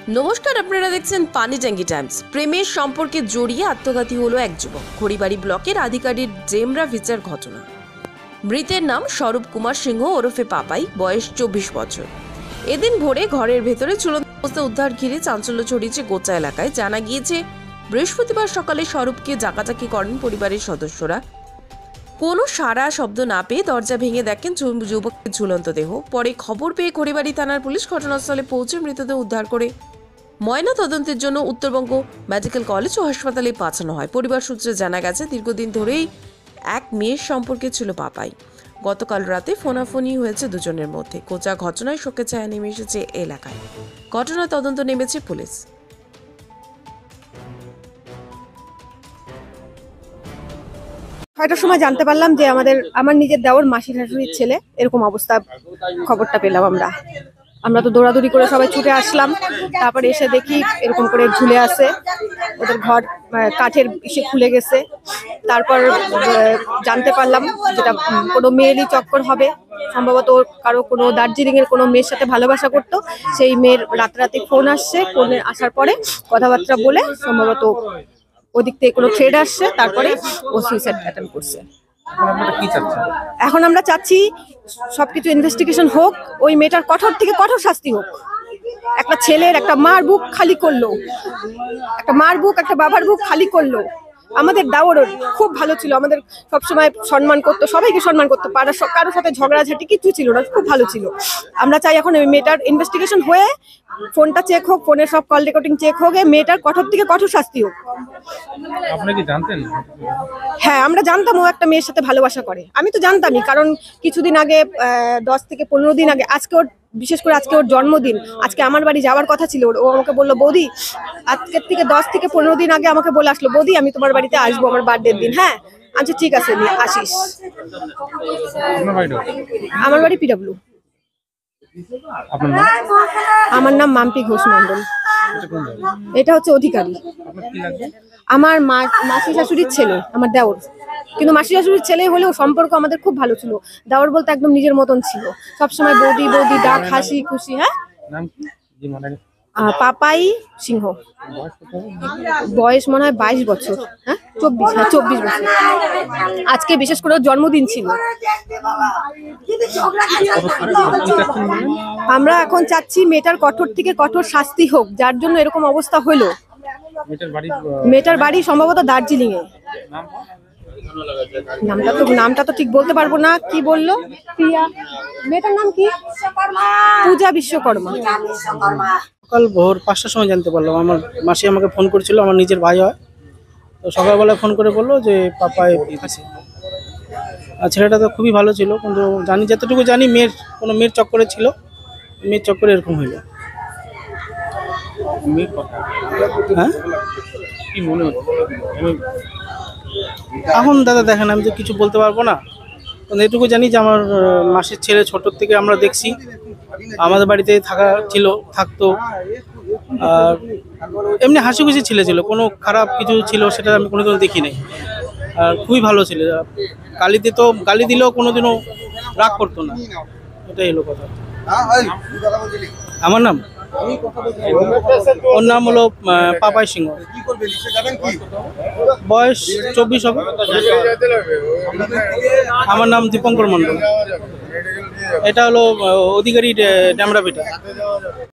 নমস্কার, আপনারা দেখছেন পানিট্যাঙ্কি টাইমস। প্রেমের সম্পর্কে জড়িয়ে আত্মঘাতী হলো এক যুবক। খড়িবাড়ি ব্লকের আধিকারিক জেমরা ভিচার ঘটনা। মৃতের নাম স্বরূপ কুমার সিংহ ওরফে পাপাই, বয়স 24 বছর। এদিন ভোরে ঘরের ভেতরে ঝুলন্ত অবস্থায় উদ্ধার ঘিরে চাঞ্চল্য ছড়িয়েছে গোচা এলাকায়। জানা গিয়েছে, বৃহস্পতিবার সকালে স্বরূপকে জাকাজাকি করেন পরিবারের সদস্যরা। কোনো সাড়া শব্দ না পেয়ে দরজা ভেঙে দেখেন যুবকের ঝুলন্ত দেহ। পরে খবর পেয়ে খড়িবাড়ি থানার পুলিশ ঘটনাস্থলে পৌঁছে মৃতদেহ উদ্ধার করে ময়না তদন্তের জন্য উত্তরবঙ্গ মেডিকেল কলেজ ও হাসপাতালে পাঠানো হয়। পরিবার সূত্রে জানা গেছে, দীর্ঘদিন ধরেই এক মেয়ের সম্পর্কে ছিল পাপাই। গতকাল রাতে ফোনাফোনি হয়েছে দুজনের মধ্যে। কোচা ঘটনায় শোকের ছায়া নেমে এসেছে এলাকায়। ঘটনার তদন্ত নেমেছে পুলিশ। ছয়টার সময় জানতে পারলাম যে আমার নিজের দেওর মাসির শাশুড়ির ছেলে এরকম অবস্থা। খবরটা পেলাম আমরা তো দৌড়াদৌড়ি করে সবাই ছুটে আসলাম। তারপরে এসে দেখি এরকম করে ঝুলে আছে, ওদের ঘর কাঠের ইসে খুলে গেছে। তারপর জানতে পারলাম যেটা কোনো মেয়েরই চক্কর হবে, সম্ভবত কারো কোনো দার্জিলিং এর কোনো মেয়ের সাথে ভালোবাসা করতো। সেই মেয়ের রাতে ফোন আসছে, ফোনে আসার পরে কথাবার্তা বলে সম্ভবত ওদিক থেকে কোনো থ্রেড আসছে, তারপরে ও সুইসাইড অ্যাটেম্প করছে। এখন আমরা চাচ্ছি সবকিছু ইনভেস্টিগেশন হোক, ওই মেয়েটার কঠোর থেকে কঠোর শাস্তি হোক। একটা ছেলের, একটা মার বুক খালি করলো, একটা মার বুক, একটা বাবার বুক খালি করলো। আমাদের দাওর খুব ভালো ছিল, আমাদের সবসময় সম্মান করতো, সবাইকে সম্মান করতো, পাড়ার কারোর সাথে ঝগড়াঝাটি কিছু ছিল না, খুব ভালো ছিল। আমরা চাই এখন ওই মেয়েটার ইনভেস্টিগেশন হয়ে ফোনটা চেক হোক, ফোনের সব কল রেকর্ডিং চেক হোক, মেয়েটার কঠোর থেকে কঠোর শাস্তি হোক। আপনি কি জানতেন? হ্যাঁ, আমরা জানতাম ও একটা মেয়ের সাথে ভালোবাসা করে। আমি তো জানতামই, কারণ কিছুদিন আগে 10 থেকে 15 দিন আগে, আজকে ওর বিশেষ করে আজকে ওর জন্মদিন, আজকে আমার বাড়ি যাওয়ার কথা ছিল। ও আমাকে বললো, বৌদি আজকের থেকে 10 থেকে 15 দিন আগে আমাকে বলে আসলো, বৌদি আমি তোমার বাড়িতে আসবো আমার বার্থডের দিন। হ্যাঁ, আচ্ছা ঠিক আছে, আসিস। আমার বাড়ি পিডব্লিউ। আমার নাম মাম্পি ঘোষ মন্ডল। এটা হচ্ছে অধিকারী। আমার মাসি শাশুড়ির ছেলে, আমার দেওর। কিন্তু মাসি শাশুড়ির ছেলে হলেও সম্পর্ক আমাদের খুব ভালো ছিল। দেওর বলতে একদম নিজের মতন ছিল, সবসময় বৌদি বৌদি ডাক, হাসি খুশি। হ্যাঁ, পাপাই সিংহ। বয়স মনে হয় 22 বছর। হ্যাঁ, 24 বছর। আজকে বিশেষ করে জন্মদিন ছিল। আমরা এখন চাচ্ছি মেয়েটার কঠোর থেকে কঠোর শাস্তি হোক, যার জন্য এরকম অবস্থা হলো। মেয়েটার বাড়ি সম্ভবত দার্জিলিং এ। নামটা তো ঠিক বলতে পারবো না। কি বললো প্রিয়া? মেয়েটার নাম কি? পূজা বিশ্বকর্মা। সকাল ভোর 5টার সময় জানতে পারলাম। আমার মাসি আমাকে ফোন করেছিল, আমার নিজের ভাই হয়। তো সকালবেলা ফোন করে বললো যে পাপাই আছে। আর ছেলেটা তো খুবই ভালো ছিল, কিন্তু যতটুকু জানি কোনো মেয়ের চক্করে ছিল, মেয়ের চক্করে এরকম হইলো। হ্যাঁ, কি মনে হচ্ছে? এখন দাদা দেখেন, আমি তো কিছু বলতে পারবো না, কিন্তু এটুকু জানি যে আমার মাসির ছেলে ছোটোর থেকে আমরা দেখছি আমাদের বাড়িতে থাকতো। আর এমনি হাসি খুশি ছেলে ছিল, কোনো খারাপ কিছু ছিল সেটা আমি কোনোদিনও দেখি নাই। আর খুবই ভালো ছিল। গালি দিলেও কোনোদিনও রাগ করতো না। এটাই হলো কথা। আমার নাম, ওর নাম হলো পাপাই সিংহ। বয়স 24 হবে। আমার নাম দীপঙ্কর মন্ডল। এটা হলো অধিকারী ডেমরা ভিটা।